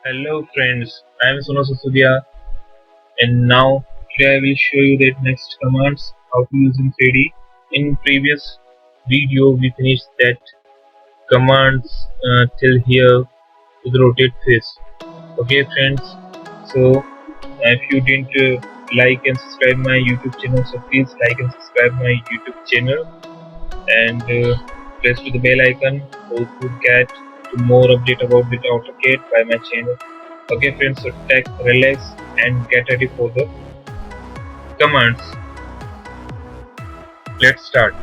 Hello friends, I am Suno Susudia and now today I will show you the next commands how to use in 3D. In previous video we finished that commands till here to the rotate face. Okay friends, so if you didn't like and subscribe my YouTube channel, so please like and subscribe my YouTube channel and press to the bell icon so to get more update about the AutoCAD by my channel. Okay friends, so take relax and get ready for the commands. Let's start.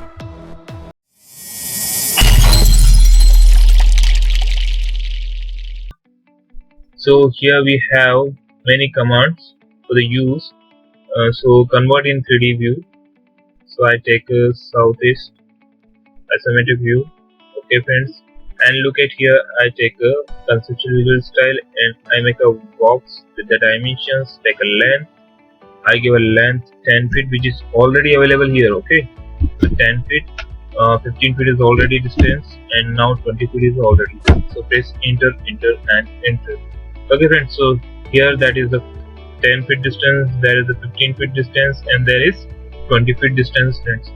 So here we have many commands for the use. So convert in 3D view. So I take a southeast isometric view. Okay friends, and look at here, I take a conceptual visual style and I make a box with the dimensions, take a length. I give a length 10 feet which is already available here. Okay, so 10 feet, 15 feet is already distance and now 20 feet is already. So press enter, enter and enter. Okay friends, so here that is the 10 feet distance, there is the 15 feet distance and there is 20 feet distance friends.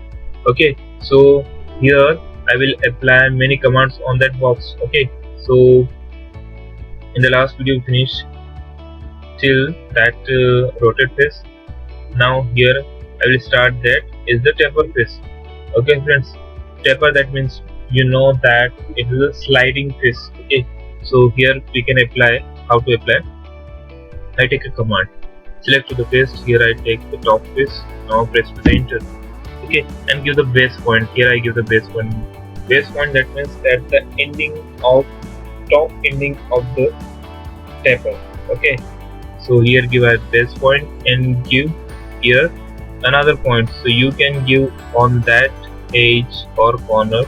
Okay, so here I will apply many commands on that box. Okay, so in the last video we finished till that rotate face. Now here I will start that is the taper face. Okay friends, taper, that means you know that it is a sliding face. Okay, so here we can apply. How to apply? I take a command, select to the face. Here I take the top face. Now press to the enter. Okay, and give the base point. Here I give the base point. Base point, that means that the ending of top ending of the taper. Okay, so here give a base point and give here another point. So you can give on that edge or corner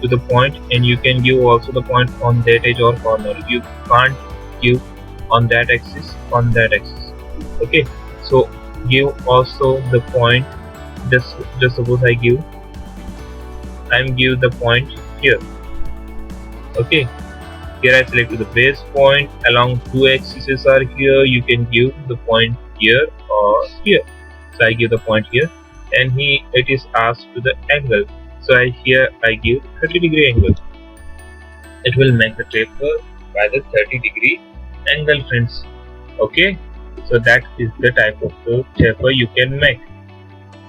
to the point, and you can give also the point on that edge or corner. You can't give on that axis, on that axis. Okay, so give also the point. Just suppose I give the point here. Okay, here I select the base point along two axes are here. You can give the point here or here. So I give the point here, and it is asked to the angle. So here I give 30-degree angle. It will make the taper by the 30-degree angle friends. Okay, so that is the type of the taper you can make.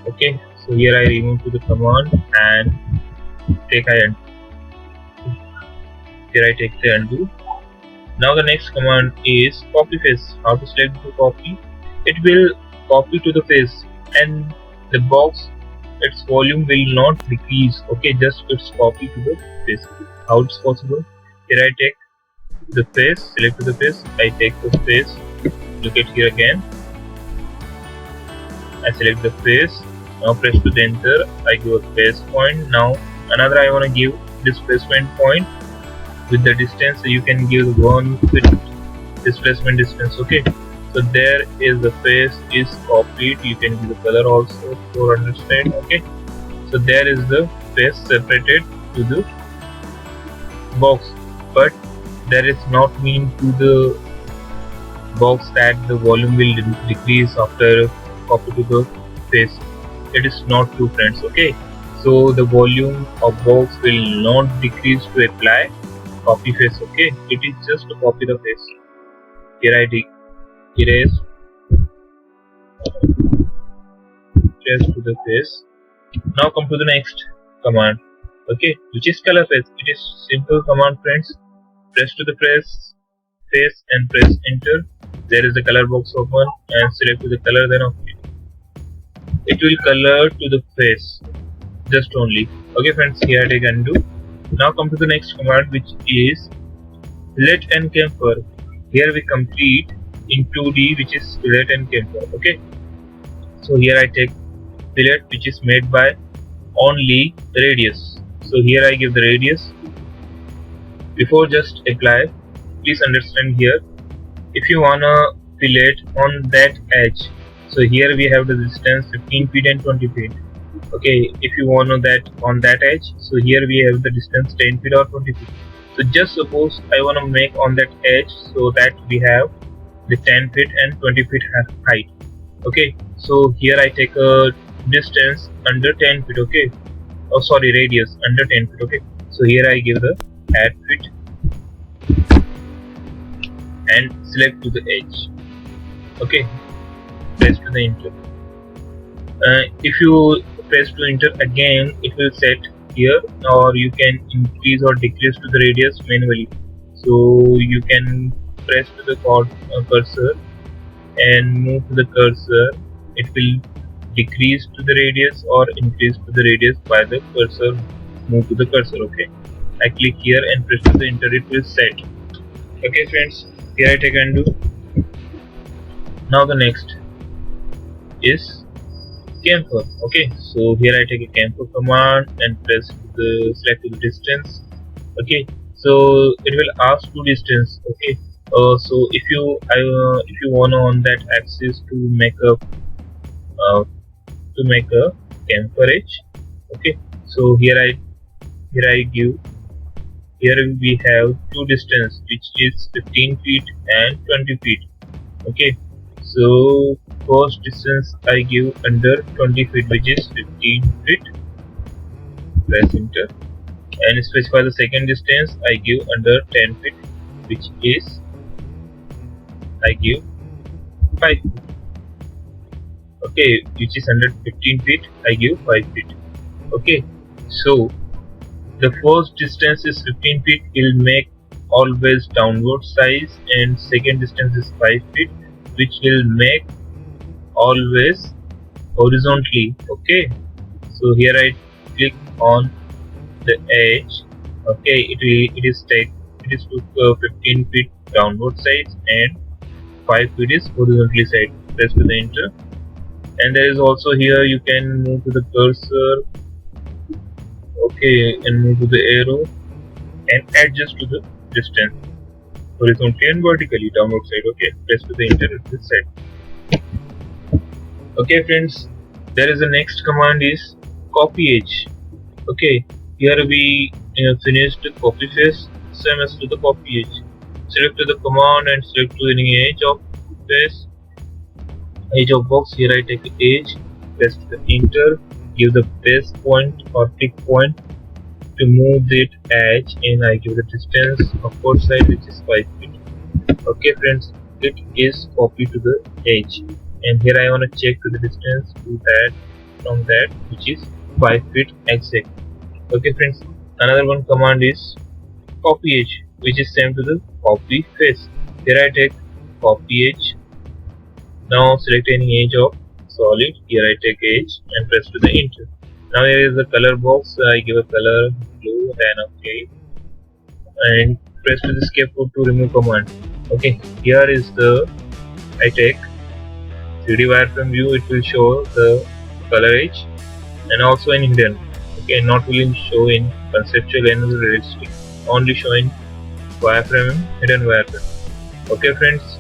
Okay, so here I remove to the command and take I undo. Here I take the undo. Now the next command is copy face. How to select the copy? It will copy to the face and the box, its volume will not decrease. Okay, just it's copy to the face. How it's possible? Here I take the face, select to the face. I take the face. Look at here again. I select the face. Now press to the enter. I give a base point. Now another I want to give displacement point with the distance. So you can give 1 feet displacement distance. Okay, so there is the face is copied. You can give the color also for understand. Okay, so there is the face separated to the box, but there is not mean to the box that the volume will decrease after copy to the face. It is not true friends. Okay, so the volume of box will not decrease to apply copy face. Okay, it is just to copy the face. Here I erase to the face. Now come to the next command. Okay, which is color face. It is simple command friends. Press to the face and press enter. There is the color box open and select to the color, then okay. It will color to the face just only. Okay friends, here I take undo. Now come to the next command, which is Fillet and Chamfer. Here we complete in 2D, which is Fillet and Chamfer. Okay, so here I take fillet, which is made by only radius. So here I give the radius. Before just apply, please understand here. If you wanna fillet on that edge, so here we have the distance 15 feet and 20 feet. Okay, if you want to know that on that edge, so here we have the distance 10 feet or 20 feet. So just suppose I want to make on that edge so that we have the 10 feet and 20 feet height. Okay, so here I take a distance under 10 feet. Okay, oh sorry, radius under 10 feet. Okay, so here I give the add feet and select to the edge. Okay, press to the enter. If you press to enter again, it will set here, or you can increase or decrease to the radius manually. So you can press to the cursor and move to the cursor. It will decrease to the radius or increase to the radius by the cursor. Move to the cursor. Okay, I click here and press to the enter. It will set. Okay friends, here I take undo. Now the next is Chamfer. Okay, so here I take a Chamfer command and press the select the distance. Okay, so it will ask to distance. Okay, so if you want on that axis to make a chamfer edge. Okay, so here I give, here we have two distance which is 15 feet and 20 feet. Okay, so first distance I give under 20 feet which is 15 feet. Press enter and specify the second distance I give under 10 feet which is I give 5 feet. Okay, which is under 15 feet I give 5 feet. Okay, so the first distance is 15 feet, will make always downward size, and second distance is 5 feet which will make always horizontally. Okay, so here I click on the edge. Okay, it is to 15 feet downward size and 5 feet is horizontally side. Press to the enter, and there is also here you can move to the cursor. Okay, and move to the arrow and adjust to the distance horizontally and vertically downward side. Okay, press to the enter. It is set. Okay friends, there is the next command is copy edge. Okay, here we finished the copy face, same as to the copy edge. Select to the command and select to any edge of face, edge of box. Here I take the edge, press the enter, give the base point or pick point to move that edge, and I give the distance upward side which is 5 feet. Okay friends, it is copied to the edge, and here I want to check to the distance to that from that which is 5 feet exact. Okay friends, another one command is copy edge which is same to the copy face. Here I take copy edge. Now select any edge of solid. Here I take edge and press to the enter. Now here is the color box. I give a color blue and okay, and press to the escape to remove command. Okay, here is the I take 3D wireframe view. It will show the color edge and also in hidden. Okay, not will show in conceptual and realistic, only showing wireframe and hidden wireframe. Okay friends,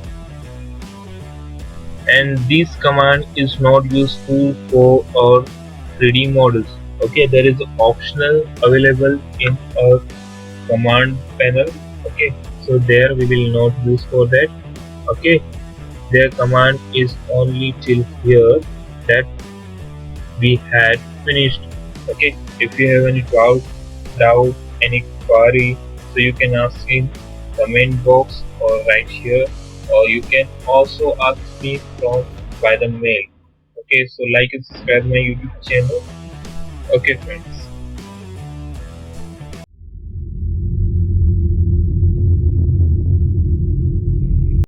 and this command is not useful for our 3D models. Okay, there is optional available in our command panel. Okay, so there we will not use for that. Okay, their command is only till here that we had finished. Okay, if you have any doubt, any query, so you can ask in comment box or right here, or you can also ask me by the mail. Okay, so like and subscribe my YouTube channel. Okay friends.